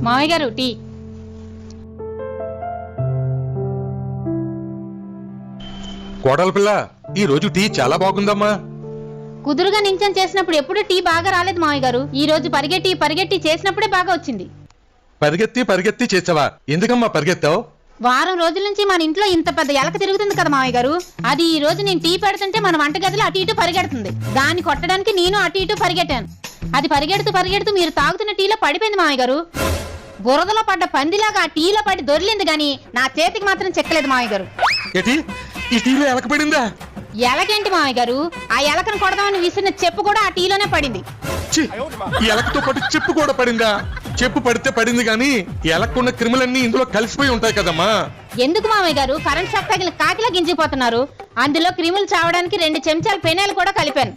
మామయ్య గారు టీ. కోడల పిల్ల, ఈ రోజు టీ చాలా బాగుందమ్మా. కుదురుగా నించని చేసినప్పుడు ఎప్పుడు టీ బాగా రాలేదు మామయ్య గారు. ఈ రోజు పరిగెట్టి చేసినప్పుడే బాగా వచ్చింది. పరిగెత్తి చేసావా? ఎందుకమ్మా పరిగెత్తావు? వారం రోజుల నుంచి మన ఇంట్లో ఇంత పెద్ద ఎలక తిరుగుతుంది కదా మామయ్య గారు. అది ఈ రోజు నేను టీ పెడుతుంటే మన వంటగదిలో అటు ఇటు పరిగెడుతుంది. దాన్ని కొట్టడానికి నేను అటు ఇటు పరిగెట్టాను. అది పరిగెడుతూ మీరు తాగుతున్న టీలో పడిపోయింది మామయ్య గారు. బురదలో పడ్డ పందిలాగా ఆ టీలో పడి దొరిలింది గాని నా చేతికి మాత్రం చెక్కలేదు మామయ్య గారు. ఈ టీలో ఎలక పడిందా? ఎలకేంటి మామయ్య గారు, ఆ ఎలకను కొడదామని విసిరిన చెప్పు కూడా ఆ టీలోనే పడింది. ఈ ఎలకతో పాటు చెప్పు కూడా పడిందా? చెప్పు పడితే పడింది గాని ఎలక్కున్న క్రిములన్నీ ఇందులో కలిసిపోయి ఉంటాయి కదమ్మా. ఎందుకు మామయ్య గారు కరెంట్ షాక్ తగిలి కాకిలా గింజిపోతున్నారు? అందులో క్రిములు చావడానికి 2 చెంచాల పెనాయిల్ కూడా కలిపాను.